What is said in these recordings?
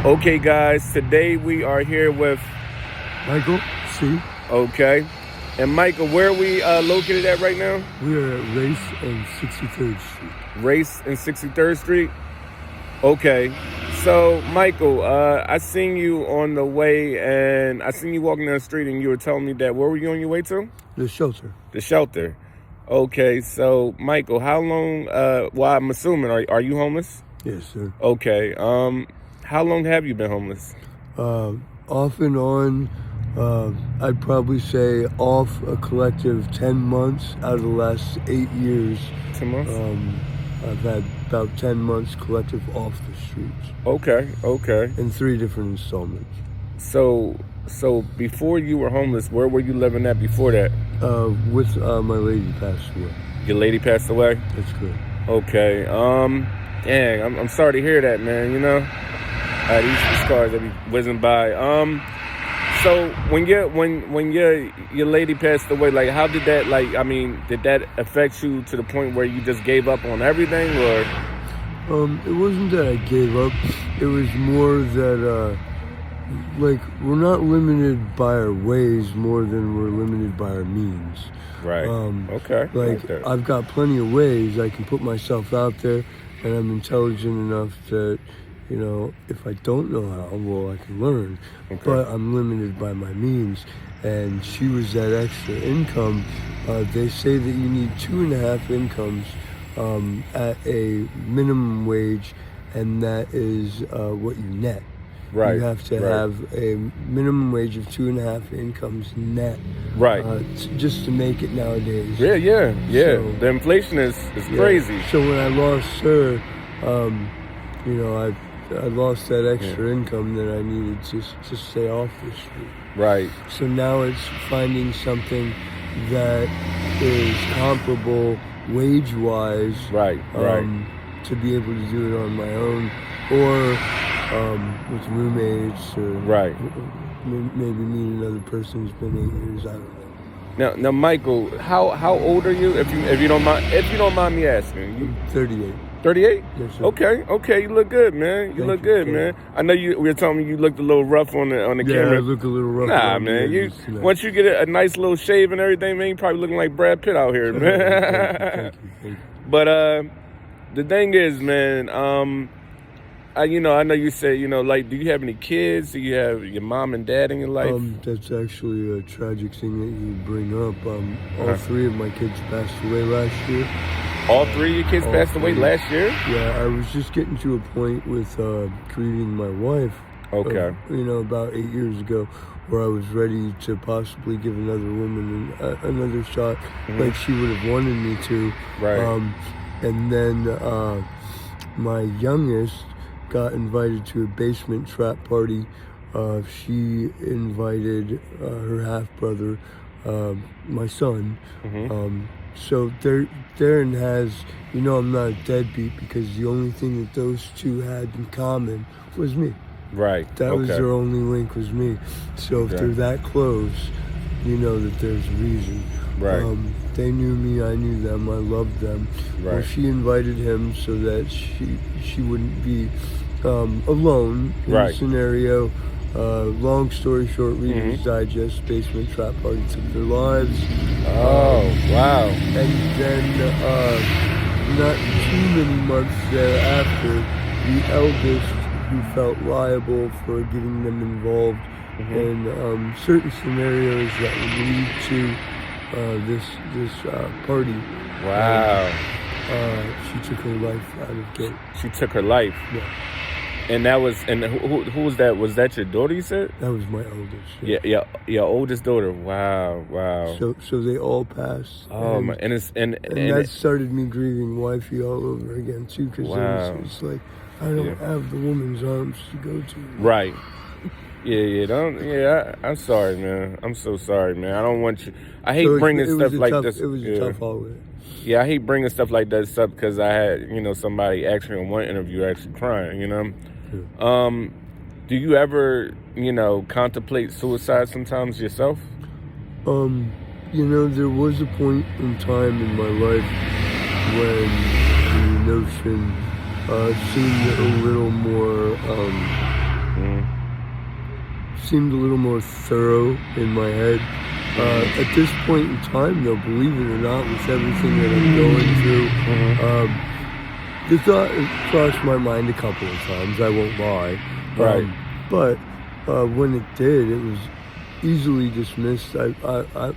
Okay, guys, today we are here with, Michael, see, okay. And Michael, where are we located at right now? we are at Race and 63rd Street. Race and 63rd Street? Okay. So, Michael, I seen you on the way, and I seen you walking down the street, and you were telling me that, where were you on your way to? The shelter. The shelter. Okay, so, Michael, how long, well, I'm assuming, are you homeless? Yes, sir. Okay. How long have you been homeless? Off and on, I'd probably say off a collective 10 months out of the last 8 years. 10 months? I've had about 10 months collective off the streets Okay. in 3 different installments. So before you were homeless, where were you living at before that? With my lady passed away. Your lady passed away? That's good. Okay. Dang, I'm sorry to hear that, man, you know? These cars that be whizzing by. So when your lady passed away, like, how did that, like, I mean, did that affect you to the point where you just gave up on everything, or? It wasn't that I gave up. It was more that, like, we're not limited by our ways more than we're limited by our means. Right. Okay. Like, I've got plenty of ways I can put myself out there, and I'm intelligent enough that, you know, if I don't know how, well, I can learn. Okay. But I'm limited by my means. And she was that extra income. They say that you need 2.5 incomes at a minimum wage, and that is what you net. Right. You have to have a minimum wage of 2.5 incomes net. Right. Just to make it nowadays. Yeah. So, the inflation is crazy. So when I lost her, you know, I lost that extra income that I needed to stay off the street. Right. So now it's finding something that is comparable wage-wise. Right. To be able to do it on my own, or with roommates, or maybe meet another person who's been 8 years. I don't know. Now, Michael, how old are you? If you don't mind me asking, you 38. 38? Yes, sir. Okay, you look good, man. You look good, man. I know you were telling me you looked a little rough on the camera. Yeah, I look a little rough. Nah, man. Once you get a nice little shave and everything, man, you probably looking like Brad Pitt out here, man. Thank you. But the thing is, man, I know you said, like, do you have any kids? Do you have your mom and dad in your life? That's actually a tragic thing that you bring up. All 3 of my kids passed away last year. All 3 of your kids passed away last year? Yeah, I was just getting to a point with grieving my wife. Okay. About 8 years ago, where I was ready to possibly give another woman another shot, like she would have wanted me to. Right. And then my youngest got invited to a basement trap party. She invited her half-brother, my son. So Darren has, I'm not a deadbeat, because the only thing that those 2 had in common was me. Right. That was their only link, was me. So if they're that close, you know that there's a reason. Right. They knew me, I knew them, I loved them. Right. Well, she invited him so that she wouldn't be alone in the scenario. Long story short, Reader's Digest, basement trap party took their lives. Oh, wow. And then not too many months thereafter, the eldest, who felt liable for getting them involved in certain scenarios that would lead to this party. Wow. She took her life out of guilt. She took her life? Yeah. And who was that? Was that your daughter, you said? That was my oldest. Yeah, your oldest daughter. Wow. So they all passed. Oh, my, and that started me grieving wifey all over again too, because it's like I don't have the woman's arms to go to. Right. I'm sorry, man. I'm so sorry, man. I don't want you. I hate bringing stuff like this. It was a tough holiday. Yeah, I hate bringing stuff like this up because I had, somebody actually in one interview actually crying, Yeah. Do you ever, contemplate suicide sometimes yourself? There was a point in time in my life when the notion seemed a little more seemed a little more thorough in my head. At this point in time, though, believe it or not, with everything that I'm going through, the thought crossed my mind a couple of times, I won't lie. Right. But when it did, it was easily dismissed. I'm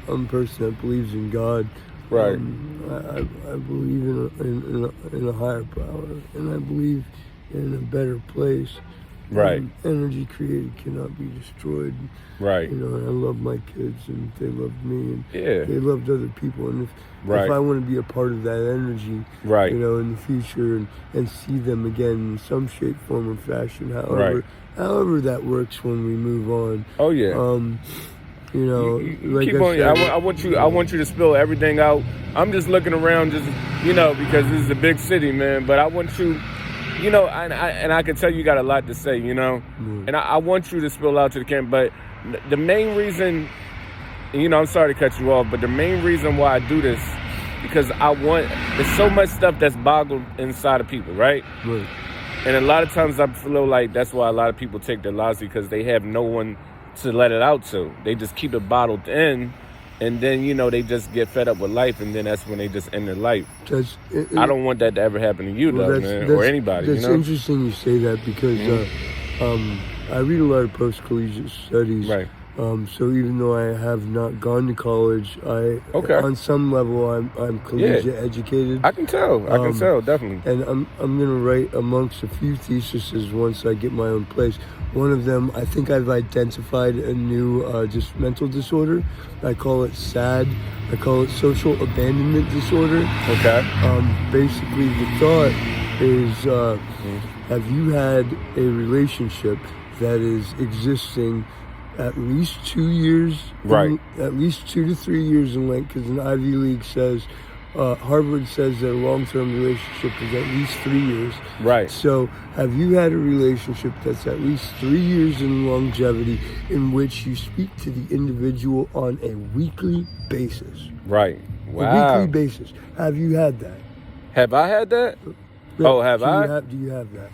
a person that believes in God. Right. I believe in a higher power, and I believe in a better place. Right. Energy created cannot be destroyed. Right. You know, and I love my kids, and they loved me, and Yeah. they loved other people. And Right. if I want to be a part of that energy, Right. you know, in the future, and see them again in some shape, form, or fashion, Right. however that works when we move on. Oh yeah. You know, You like keep I on. said, I want you to spill everything out. I'm just looking around, just because this is a big city, man. But I want you, and I can tell you got a lot to say, and I want you to spill out to the camera. But the main reason, I'm sorry to cut you off, but the main reason why I do this, because there's so much stuff that's boggled inside of people, right? Right. And a lot of times I feel like that's why a lot of people take their lives, because they have no one to let it out to. They just keep it bottled in, and then they just get fed up with life, and then that's when they just end their life. I don't want that to ever happen to you, though, man, or anybody. That's interesting you say that, because I read a lot of post-collegiate studies. Right. So even though I have not gone to college, on some level I'm collegiate educated. I can tell. Definitely. And I'm gonna write amongst a few theses once I get my own place. One of them, I think I've identified a new just mental disorder. I call it SAD. I call it social abandonment disorder. Okay. Basically, the thought is, have you had a relationship that is existing at least 2 years, right? At least 2 to 3 years in length, because an Ivy League says, Harvard says that a long-term relationship is at least 3 years. Right. So have you had a relationship that's at least 3 years in longevity, in which you speak to the individual on a weekly basis? Right. Wow. A weekly basis. Have you had that? Have I had that? No, have I? Do you have that?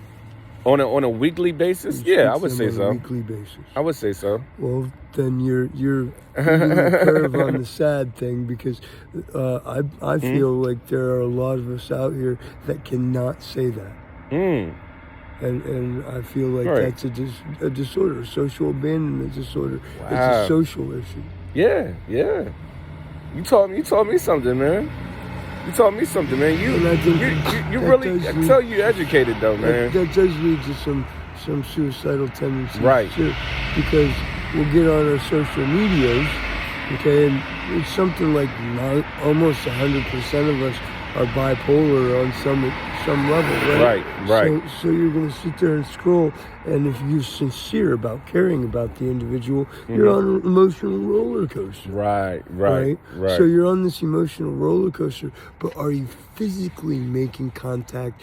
On a weekly basis? Yeah, I would say so. On a weekly basis. I would say so. Well, then you're the curve on the sad thing, because I feel like there are a lot of us out here that cannot say that. And I feel like that's a disorder, a social abandonment disorder. Wow. It's a social issue. Yeah. You taught me something, man. You taught me something, man. You really, I can tell you educated though, man. That does lead to some suicidal tendencies, right? Too, because we'll get on our social medias, okay, and it's something like almost 100% of us are bipolar on some level, right? Right. So you're going to sit there and scroll, and if you're sincere about caring about the individual, you're on an emotional roller coaster. Right. So you're on this emotional roller coaster, but are you physically making contact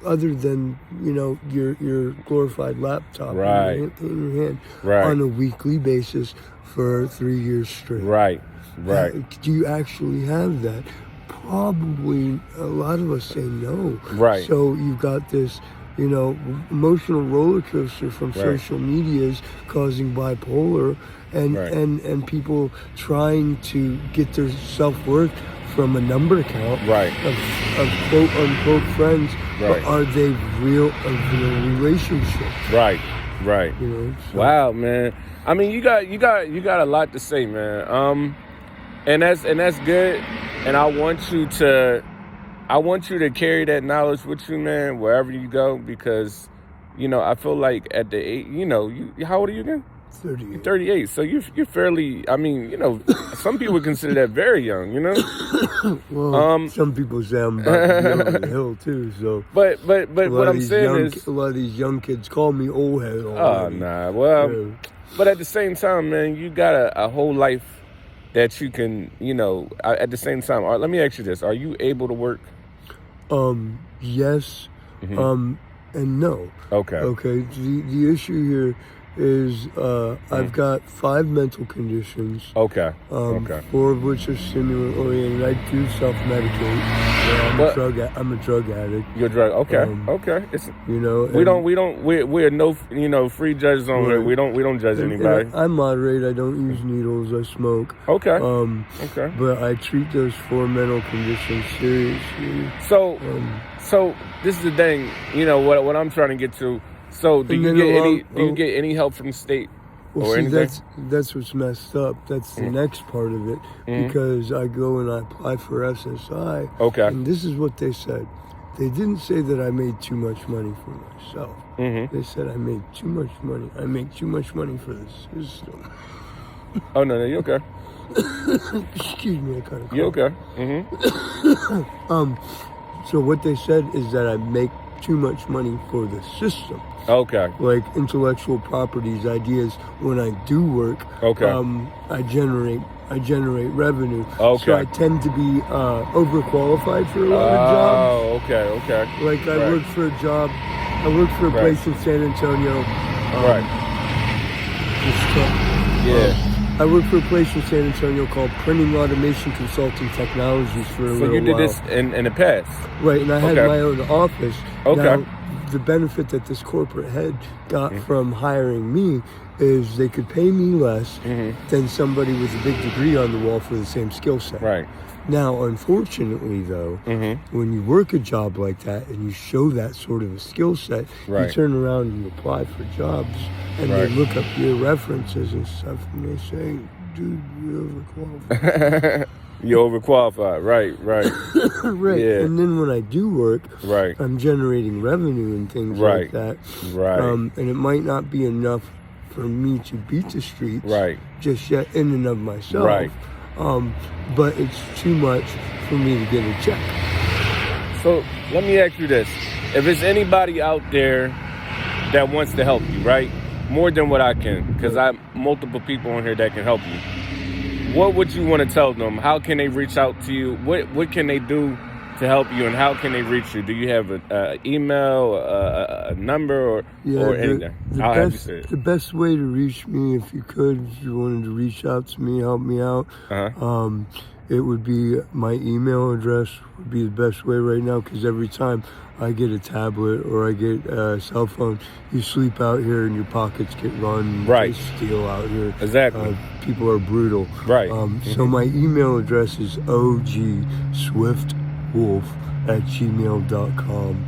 other than your glorified laptop in your hand on a weekly basis for 3 years straight? Right. Do you actually have that? Probably a lot of us say no. Right. So you've got this, emotional roller coaster from social medias causing bipolar, and people trying to get their self-worth from a number count of quote unquote friends. But are they real in a relationship? Right. So. Wow, man. I mean, you got a lot to say, man. And that's good. And I want you to carry that knowledge with you, man, wherever you go, because, I feel like at the age, how old are you again? 38. 38. So you're fairly, I mean, some people consider that very young, Well, some people say I'm about to be on the hill too. So, but what I'm saying is, a lot of these young kids call me old head. Oh nah, well, but at the same time, man, you got a whole life that you can, at the same time. Let me ask you this: are you able to work? Yes. And no. Okay. The issue here is I've got 5 mental conditions. Okay. Okay. 4 of which are stimulant oriented. I do self-medicate. I'm a drug addict. You're a drug. Okay. Okay. It's we're no free judges on here. We don't judge anybody. I moderate. I don't use needles. I smoke. Okay. Okay. But I treat those 4 mental conditions seriously. So this is the thing. What I'm trying to get to. So do you get any help from the state? Well, see, that's what's messed up. That's the next part of it, because I go and I apply for SSI. Okay. And this is what they said. They didn't say that I made too much money for myself. They said I made too much money. I make too much money for the system. Oh no, you okay? Excuse me, I kind of. You okay? So what they said is that I make too much money for the system. Okay. Like intellectual properties, ideas. When I do work, I generate revenue. Okay. So I tend to be overqualified for a lot of jobs. Oh, okay. Like I worked for a job. I worked for a place in San Antonio. I worked for a place in San Antonio called Printing Automation Consulting Technologies for a little while. So you did this in the past? Right, and I had my own office. Okay. Now, the benefit that this corporate head got from hiring me is they could pay me less than somebody with a big degree on the wall for the same skill set. Right. Now, unfortunately, though, when you work a job like that and you show that sort of a skill set, you turn around and you apply for jobs, and they look up your references and stuff, and they say, dude, you're overqualified. You're overqualified, right. Right. Yeah. And then when I do work, I'm generating revenue and things like that. Right. And it might not be enough for me to beat the streets just yet in and of myself. Right. But it's too much for me to get a check. So let me ask you this. If there's anybody out there that wants to help you, right? More than what I can, because I have multiple people on here that can help you. What would you want to tell them? How can they reach out to you? What can they do to help you, and how can they reach you? Do you have an email, a number, or anything? The best way to reach me, if you wanted to reach out to me, help me out, it would be my email address would be the best way right now, because every time I get a tablet or I get a cell phone, you sleep out here and your pockets get run. They steal out here. Exactly. People are brutal. Right. So my email address is ogswiftwolf@gmail.com.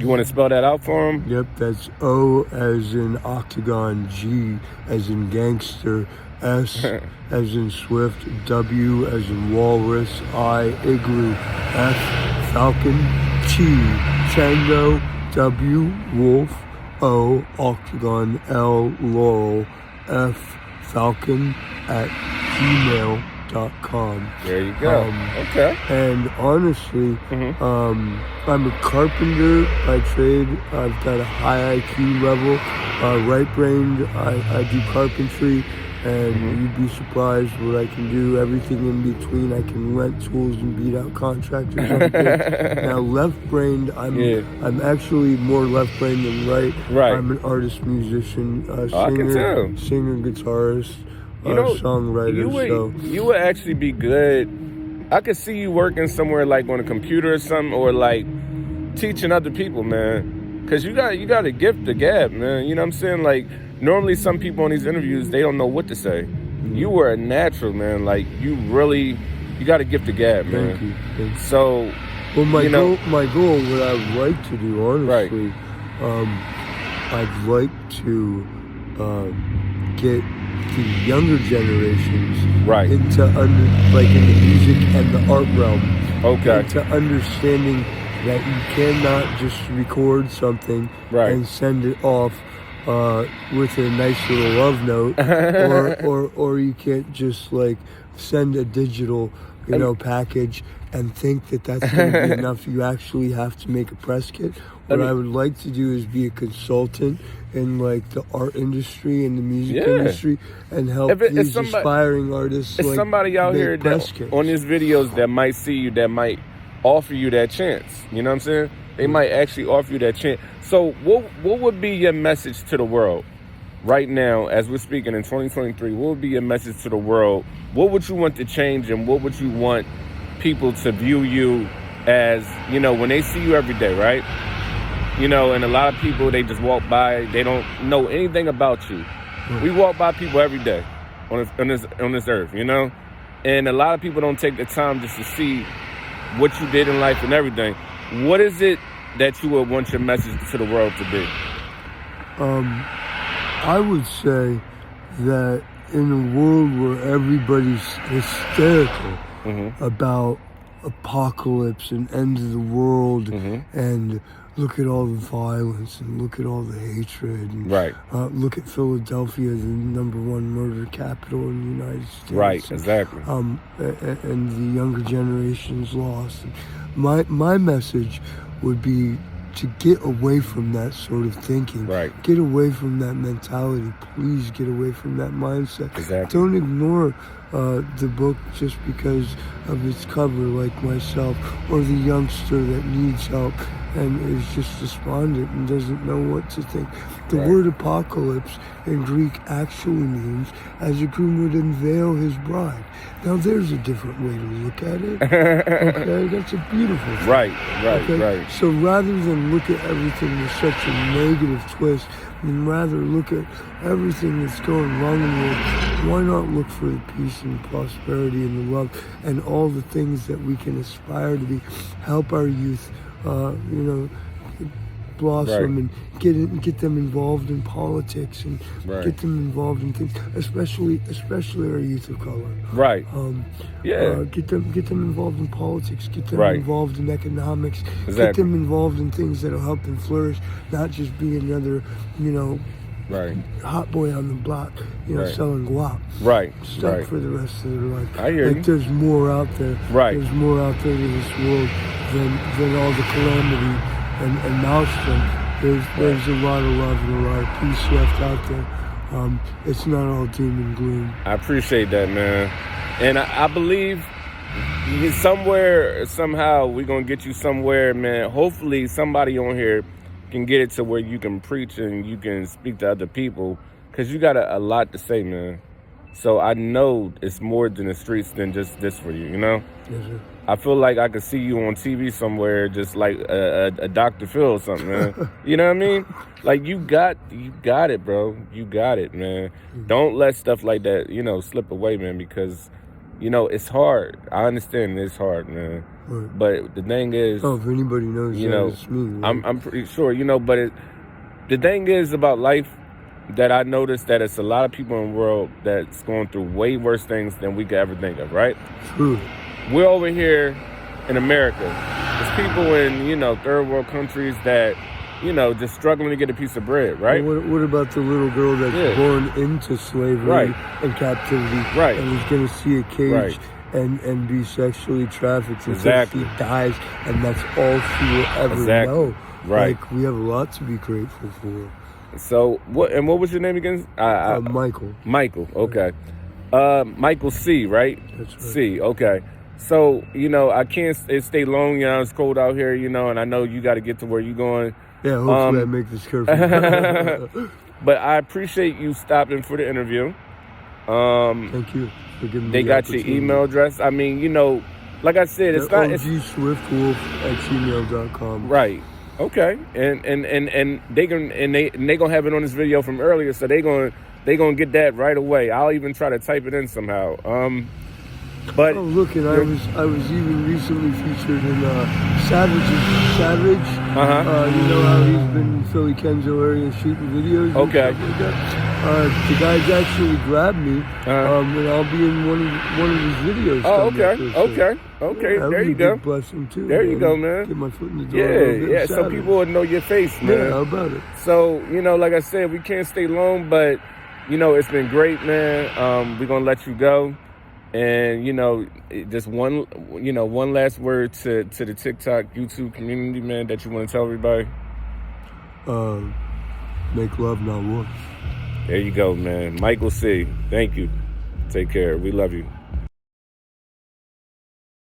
You want to spell that out for them? Yep, that's O as in octagon, G as in gangster, S as in swift, W as in walrus, I igloo, F falcon, T tango, W wolf, O octagon, L laurel, F falcon @gmail.com. There you go. Okay. And honestly, I'm a carpenter by trade. I've got a high IQ level, right-brained. I do carpentry, and you'd be surprised what I can do. Everything in between. I can rent tools and beat out contractors. Now, left-brained, I'm actually more left-brained than right. I'm an artist, musician, singer, guitarist. Songwriter. You would actually be good. I could see you working somewhere like on a computer or something, or like teaching other people, man. Because you got to gift the gab, man. You know what I'm saying? Like normally some people on these interviews, they don't know what to say. You were a natural, man. Like you got to gift the gab, man. Thank you. So, well, my goal, what I would like to do, honestly, I'd like to get the younger generations into in the music and the art realm, into understanding that you cannot just record something and send it off with a nice little love note, or you can't just like send a digital package and think that that's going to be enough. You actually have to make a press kit. What I would like to do is be a consultant in like the art industry and the music industry, and help these aspiring artists. It's somebody out here on these videos that might see you, that might offer you that chance. You know what I'm saying? They might actually offer you that chance. So what would be your message to the world right now, as we're speaking in 2023, what would be your message to the world? What would you want to change, and what would you want people to view you as, you know, when they see you every day, right? You know, and a lot of people, they just walk by, they don't know anything about you. We walk by people every day on this earth, you know? And a lot of people don't take the time just to see what you did in life and everything. What is it that you would want your message to the world to be? I would say that in a world where everybody's hysterical about apocalypse and end of the world and look at all the violence and look at all the hatred and look at Philadelphia, the #1 murder capital in the United States. Right, exactly. And the younger generation's lost. My message would be to get away from that sort of thinking. Right. Get away from that mentality. Please get away from that mindset. Exactly. Don't ignore the book just because of its cover, like myself, or the youngster that needs help and is just despondent and doesn't know what to think. The word apocalypse in Greek actually means as a groom would unveil his bride. Now there's a different way to look at it. Okay, that's a beautiful thing. Right. So rather than look at everything with such a negative twist, and rather look at everything that's going wrong in the world, why not look for the peace and prosperity and the love and all the things that we can aspire to be, help our youth, blossom and get them involved in politics and get them involved in things, especially our youth of color. Get them involved in politics. Get them involved in economics. Get them involved in things that'll help them flourish, not just be another, hot boy on the block, selling guap. Stuck for the rest of their life. I hear you. There's more out there. There's more out there to this world than all the calamity and maelstrom. There's a lot of love and a lot of peace left out there. It's not all doom and gloom. I appreciate that, man. And I believe somehow, we're going to get you somewhere, man. Hopefully somebody on here can get it to where you can preach and you can speak to other people, because you got a lot to say, man. So I know it's more than the streets than just this for you, you know? Yes, sir. I feel like I could see you on TV somewhere, just like a Dr. Phil or something, man. You know what I mean? Like, you got it, bro. You got it, man. Don't let stuff like that, slip away, man, because, it's hard. I understand it's hard, man. Right. But the thing is, if anybody knows, it's me. Right? I'm pretty sure, but the thing is about life that I noticed that it's a lot of people in the world that's going through way worse things than we could ever think of, right? True. We're over here in America. There's people in, third world countries that, just struggling to get a piece of bread, right? Well, what about the little girl that's born into slavery and captivity and is going to see a cage and be sexually trafficked until she dies, and that's all she will ever know? Like, we have a lot to be grateful for. So, what was your name again? Michael. Michael, okay. Michael C, right? That's right. C, okay. So, I can't stay long, it's cold out here, and I know you got to get to where you're going. Yeah, hopefully I make this curfew. But I appreciate you stopping for the interview. Thank you for giving me They the got your email address. I mean, like I said, it's not... ogswiftwolf@gmail.com. Right. Okay. And they gonna have it on this video from earlier, so they gonna get that right away. I'll even try to type it in somehow. But look, and I was even recently featured in Savage. You know how he's been in Philly, Kenzo area shooting videos. Okay. And stuff like that. The guys actually grabbed me, and I'll be in one of his videos. Oh, okay. Yeah, there you go. Blessing too. There you go, man. Get my foot in the door. Yeah. So people would know your face, man. Yeah, how about it? So like I said, we can't stay long, but it's been great, man. We're gonna let you go. And, just one last word to the TikTok, YouTube community, man, that you want to tell everybody? Make love, not war. There you go, man. Michael C. Thank you. Take care. We love you.